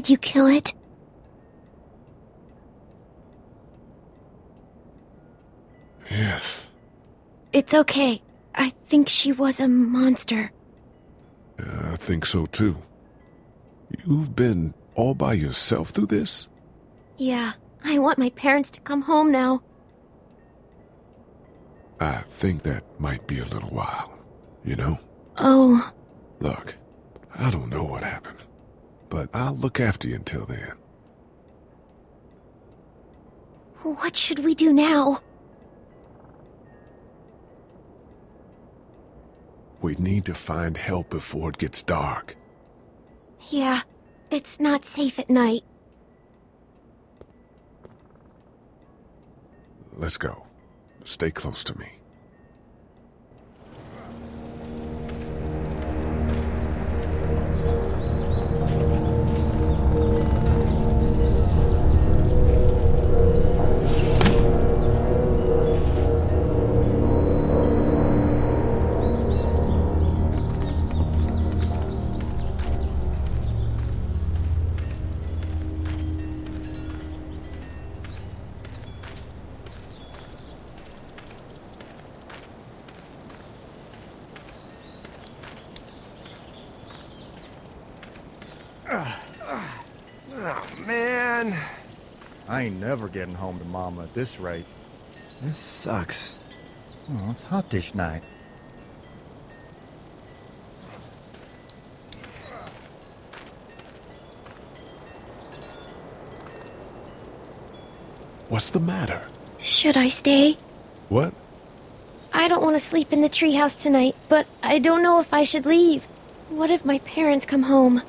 Did you kill it? Yes. It's okay. I think she was a monster. I think so too. You've been all by yourself through this? Yeah, I want my parents to come home now. I think that might be a little while, you know? Oh. Look, I don't know what happened, but I'll look after you until then. What should we do now? We need to find help before it gets dark. Yeah, it's not safe at night. Let's go. Stay close to me. Oh, man. I ain't never getting home to Mama at this rate. This sucks. Oh, it's hot dish night. What's the matter? Should I stay? What? I don't want to sleep in the treehouse tonight, but I don't know if I should leave. What if my parents come home?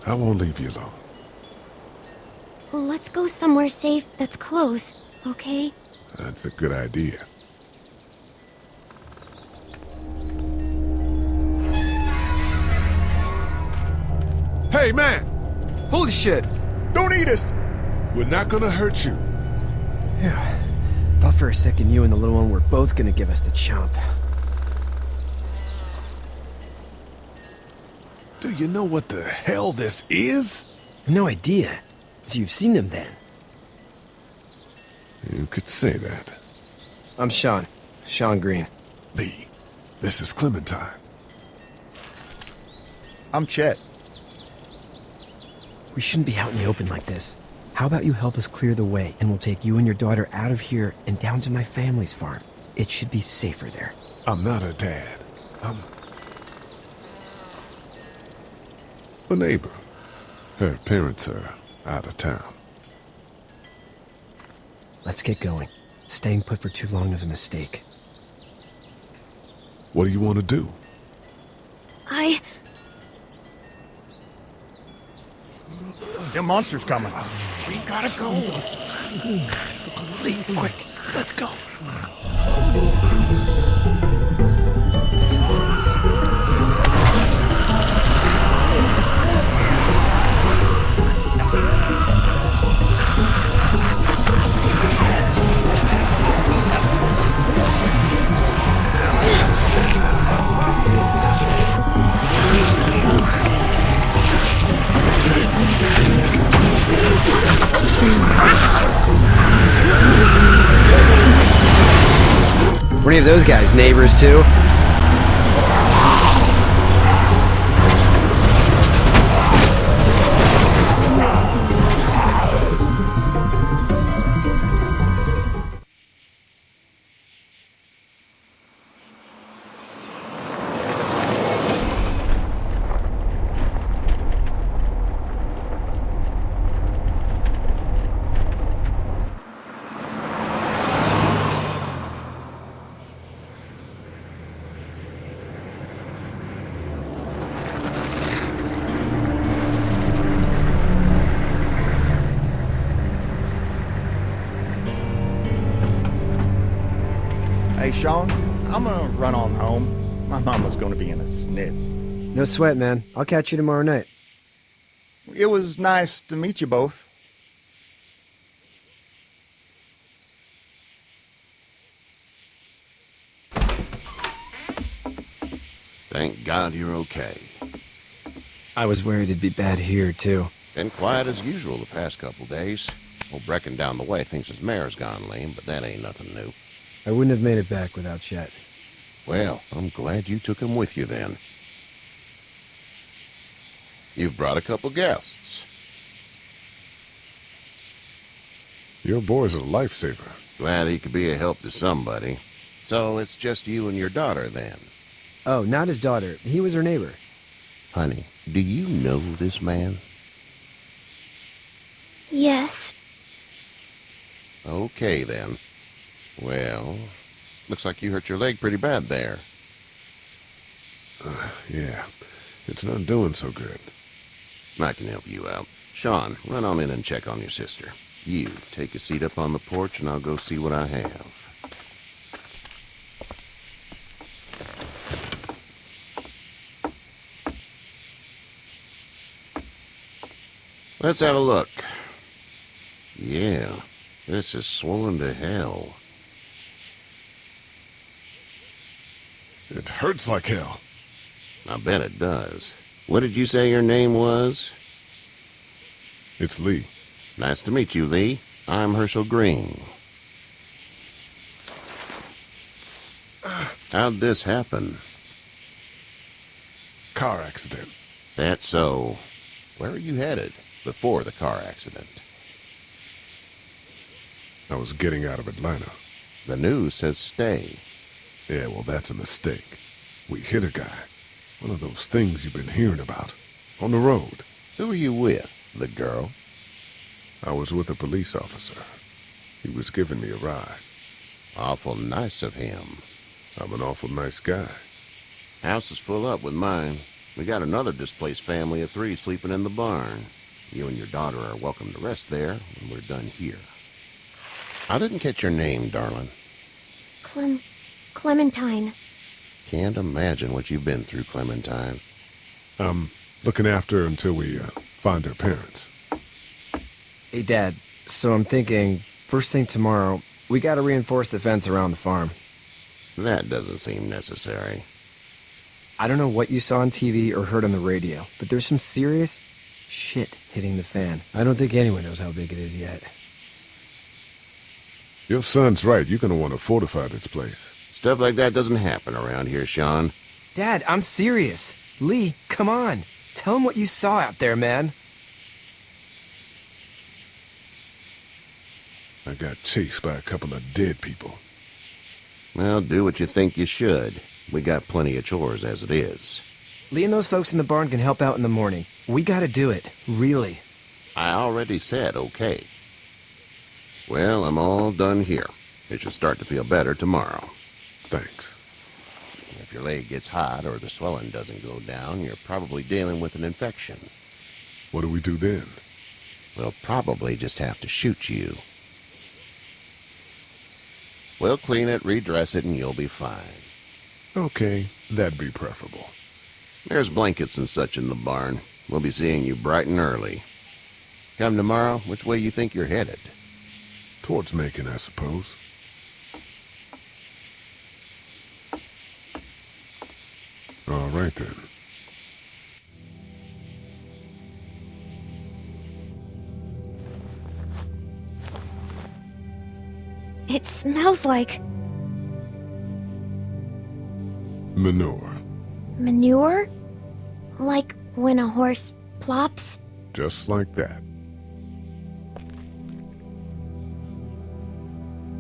I won't leave you alone. Let's go somewhere safe that's close, okay? That's a good idea. Hey, man! Holy shit! Don't eat us! We're not gonna hurt you. Yeah. Thought for a second you and the little one were both gonna give us the chomp. Do you know what the hell this is? No idea. So you've seen them then? You could say that. I'm Sean. Sean Green. Lee, this is Clementine. I'm Chet. We shouldn't be out in the open like this. How about you help us clear the way, and we'll take you and your daughter out of here and down to my family's farm. It should be safer there. I'm not her dad. I'm a neighbor. Her parents are out of town. Let's get going. Staying put for too long is a mistake. What do you want to do? The monster's coming. We gotta go. Lee, quick, let's go. Were any of those guys neighbors too? Hey, Sean, I'm gonna run on home. My mama's gonna be in a snit. No sweat, man. I'll catch you tomorrow night. It was nice to meet you both. Thank God you're okay. I was worried it'd be bad here, too. Been quiet as usual the past couple days. Old Brecken down the way thinks his mare's gone lame, but that ain't nothing new. I wouldn't have made it back without Chet. Well, I'm glad you took him with you then. You've brought a couple guests. Your boy's a lifesaver. Glad he could be a help to somebody. So it's just you and your daughter then? Oh, not his daughter. He was her neighbor. Honey, do you know this man? Yes. Okay, then. Well, looks like you hurt your leg pretty bad there. Yeah, it's not doing so good. I can help you out. Sean, run on in and check on your sister. You, take a seat up on the porch and I'll go see what I have. Let's have a look. Yeah, this is swollen to hell. It hurts like hell. I bet it does. What did you say your name was? It's Lee. Nice to meet you, Lee. I'm Herschel Green. How'd this happen? Car accident. That's so. Where are you headed before the car accident? I was getting out of Atlanta. The news says stay. Yeah, well, that's a mistake. We hit a guy. One of those things you've been hearing about. On the road. Who are you with? The girl? I was with a police officer. He was giving me a ride. Awful nice of him. I'm an awful nice guy. House is full up with mine. We got another displaced family of 3 sleeping in the barn. You and your daughter are welcome to rest there when we're done here. I didn't catch your name, darling. Clementine. Can't imagine what you've been through, Clementine. I'm looking after her until we find her parents. Hey, Dad, so I'm thinking, first thing tomorrow, we gotta reinforce the fence around the farm. That doesn't seem necessary. I don't know what you saw on TV or heard on the radio, but there's some serious shit hitting the fan. I don't think anyone knows how big it is yet. Your son's right. You're gonna want to fortify this place. Stuff like that doesn't happen around here, Sean. Dad, I'm serious. Lee, come on. Tell him what you saw out there, man. I got chased by a couple of dead people. Well, do what you think you should. We got plenty of chores as it is. Lee and those folks in the barn can help out in the morning. We gotta do it. Really. I already said okay. Well, I'm all done here. It should start to feel better tomorrow. Thanks. If your leg gets hot or the swelling doesn't go down, you're probably dealing with an infection. What do we do then? We'll probably just have to shoot you. We'll clean it, redress it, and you'll be fine. Okay, that'd be preferable. There's blankets and such in the barn. We'll be seeing you bright and early. Come tomorrow, which way you think you're headed? Towards Macon, I suppose. All right, then. It smells like Manure. manure? Like when a horse plops? Just like that.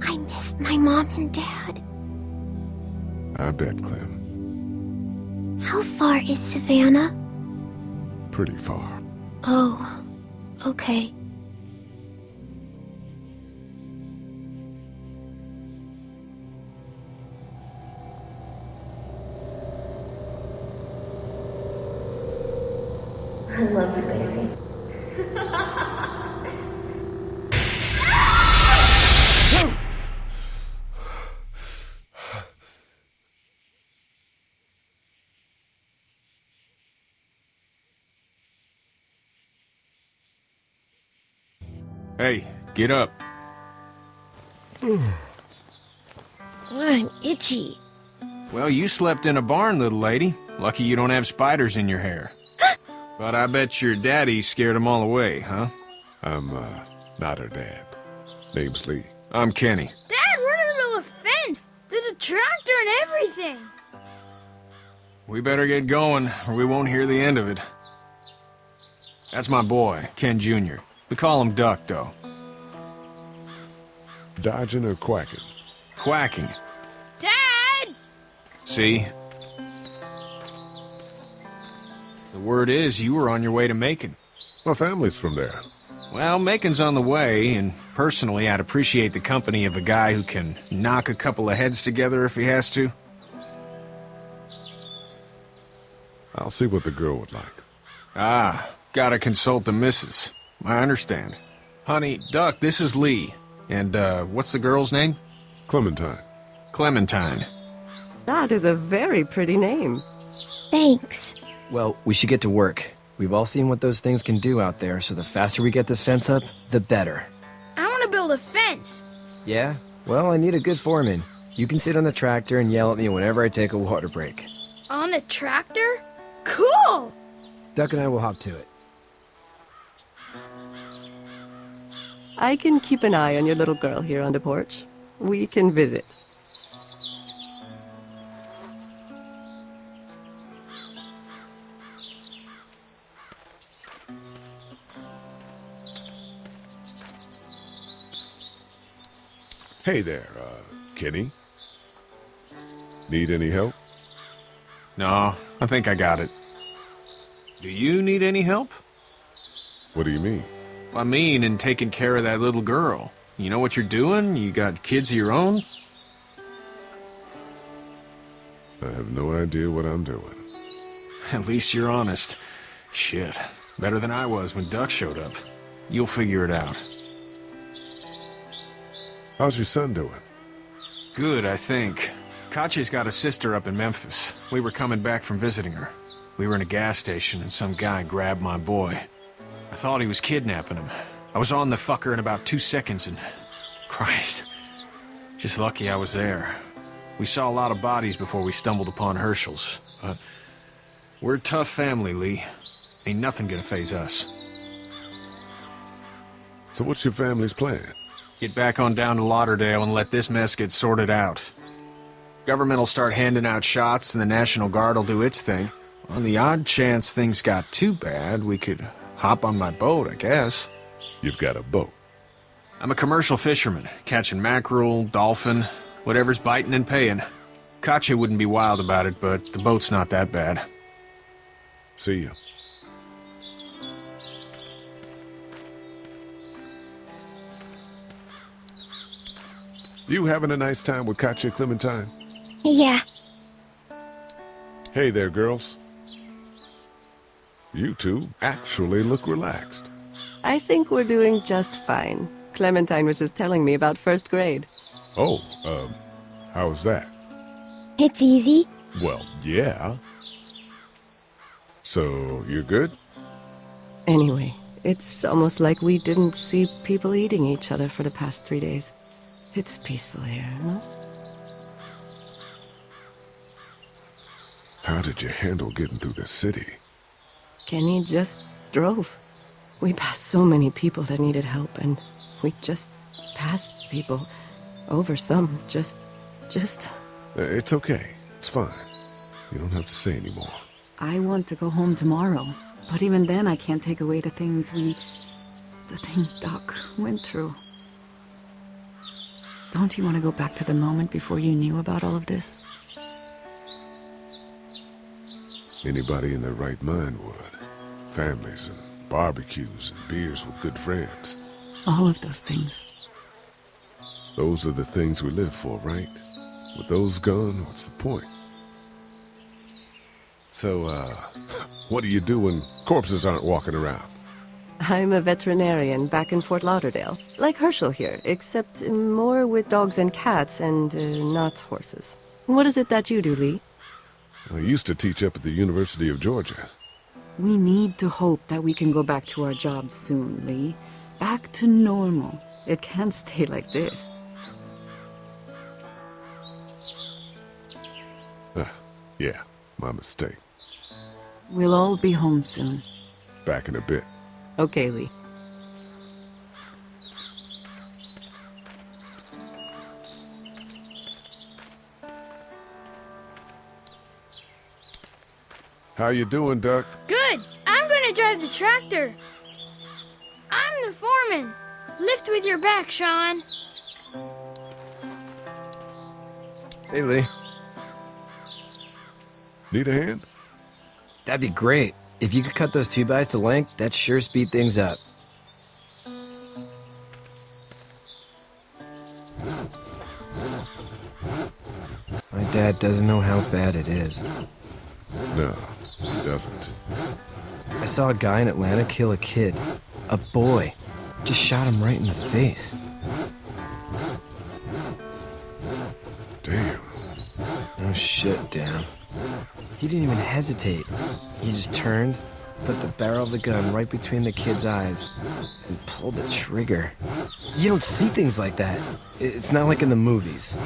I miss my mom and dad. I bet, Clem. How far is Savannah? Pretty far. Oh, okay. I love you, baby. Hey, get up. I'm itchy. Well, you slept in a barn, little lady. Lucky you don't have spiders in your hair. But I bet your daddy scared them all away, huh? I'm, not her dad. Name's Lee. I'm Kenny. Dad, we're in the middle of a fence. There's a tractor and everything. We better get going, or we won't hear the end of it. That's my boy, Ken Jr. We call him Duck, though. Dodging or quacking? Quacking. Dad! See? The word is you were on your way to Macon. My family's from there. Well, Macon's on the way, and personally, I'd appreciate the company of a guy who can knock a couple of heads together if he has to. I'll see what the girl would like. Ah, gotta consult the missus. I understand. Honey, Duck, this is Lee. And, what's the girl's name? Clementine. Clementine. That is a very pretty name. Thanks. Well, we should get to work. We've all seen what those things can do out there, so the faster we get this fence up, the better. I want to build a fence. Yeah? Well, I need a good foreman. You can sit on the tractor and yell at me whenever I take a water break. On the tractor? Cool! Duck and I will hop to it. I can keep an eye on your little girl here on the porch. We can visit. Hey there, Kenny. Need any help? No, I think I got it. Do you need any help? What do you mean? I mean, in taking care of that little girl. You know what you're doing? You got kids of your own? I have no idea what I'm doing. At least you're honest. Shit. Better than I was when Duck showed up. You'll figure it out. How's your son doing? Good, I think. Katya's got a sister up in Memphis. We were coming back from visiting her. We were in a gas station and some guy grabbed my boy. I thought he was kidnapping him. I was on the fucker in about 2 seconds and... Christ. Just lucky I was there. We saw a lot of bodies before we stumbled upon Herschel's. But we're a tough family, Lee. Ain't nothing gonna faze us. So what's your family's plan? Get back on down to Lauderdale and let this mess get sorted out. Government will start handing out shots and the National Guard will do its thing. On the odd chance things got too bad, we could hop on my boat, I guess. You've got a boat. I'm a commercial fisherman, catching mackerel, dolphin, whatever's biting and paying. Katya wouldn't be wild about it, but the boat's not that bad. See ya. You having a nice time with Katya, Clementine? Yeah. Hey there, girls. You two actually look relaxed. I think we're doing just fine. Clementine was just telling me about first grade. Oh, how's that? It's easy. Well, yeah. So, you're good? Anyway, it's almost like we didn't see people eating each other for the past 3 days. It's peaceful here, no? How did you handle getting through the city? Kenny just drove. We passed so many people that needed help, and we just passed people. Over some, just... It's okay. It's fine. You don't have to say anymore. I want to go home tomorrow, but even then I can't take away the things Doc went through. Don't you want to go back to the moment before you knew about all of this? Anybody in their right mind would. Families and barbecues and beers with good friends. All of those things. Those are the things we live for, right? With those gone, what's the point? So, what do you do when corpses aren't walking around? I'm a veterinarian back in Fort Lauderdale. Like Herschel here, except more with dogs and cats and not horses. What is it that you do, Lee? I used to teach up at the University of Georgia. We need to hope that we can go back to our jobs soon, Lee. Back to normal. It can't stay like this. Yeah, my mistake. We'll all be home soon. Back in a bit. Okay, Lee. How you doing, Duck? Good. I'm gonna drive the tractor. I'm the foreman. Lift with your back, Sean. Hey, Lee. Need a hand? That'd be great. If you could cut those 2x to length, that'd sure speed things up. My dad doesn't know how bad it is. No, he doesn't. I saw a guy in Atlanta kill a kid. A boy. Just shot him right in the face. Damn. Oh shit, Dan. He didn't even hesitate. He just turned, put the barrel of the gun right between the kid's eyes, and pulled the trigger. You don't see things like that. It's not like in the movies.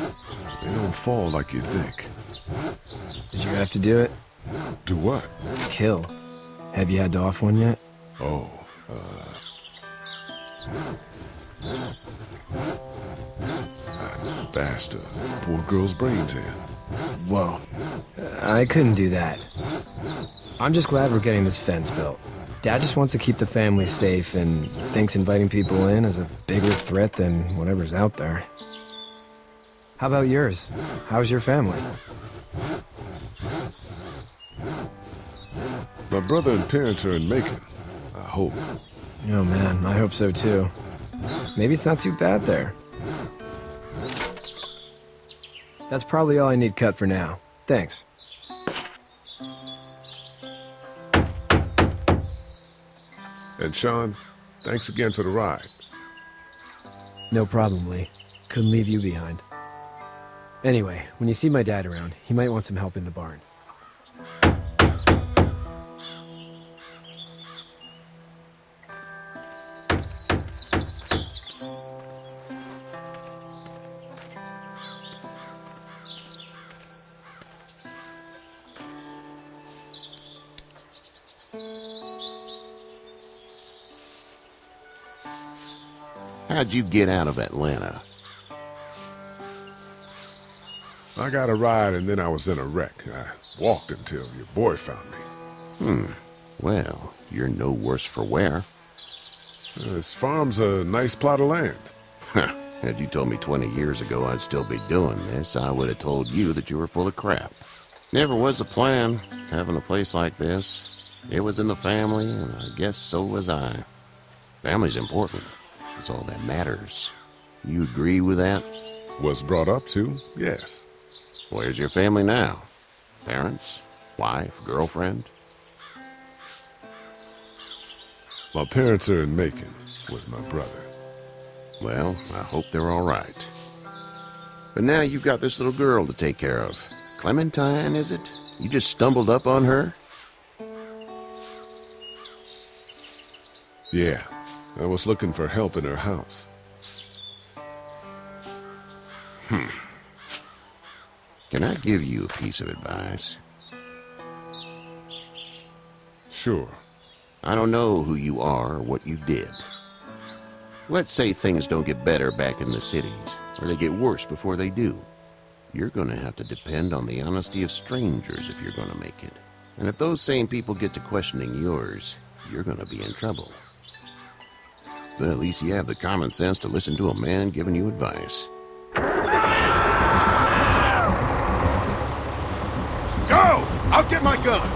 They don't fall like you think. Did you have to do it? Do what? Kill. Have you had to off one yet? Oh, I bashed a poor girl's brains in. Whoa. I couldn't do that. I'm just glad we're getting this fence built. Dad just wants to keep the family safe and thinks inviting people in is a bigger threat than whatever's out there. How about yours? How's your family? My brother and parents are in Macon. I hope. Oh man, I hope so too. Maybe it's not too bad there. That's probably all I need cut for now. Thanks. And Sean, thanks again for the ride. No problem, Lee. Couldn't leave you behind. Anyway, when you see my dad around, he might want some help in the barn. How'd you get out of Atlanta? I got a ride and then I was in a wreck. I walked until your boy found me. Well, you're no worse for wear. This farm's a nice plot of land. Had you told me 20 years ago I'd still be doing this, I would have told you that you were full of crap. Never was a plan, having a place like this. It was in the family, and I guess so was I. Family's important. It's all that matters. You agree with that? Was brought up to, yes. Where's your family now? Parents? Wife? Girlfriend? My parents are in Macon with my brother. Well, I hope they're all right. But now you've got this little girl to take care of. Clementine, is it? You just stumbled up on her? Yeah, I was looking for help in her house. Can I give you a piece of advice? Sure. I don't know who you are or what you did. Let's say things don't get better back in the cities, or they get worse before they do. You're gonna have to depend on the honesty of strangers if you're gonna make it. And if those same people get to questioning yours, you're gonna be in trouble. But at least you have the common sense to listen to a man giving you advice. Go! I'll get my gun!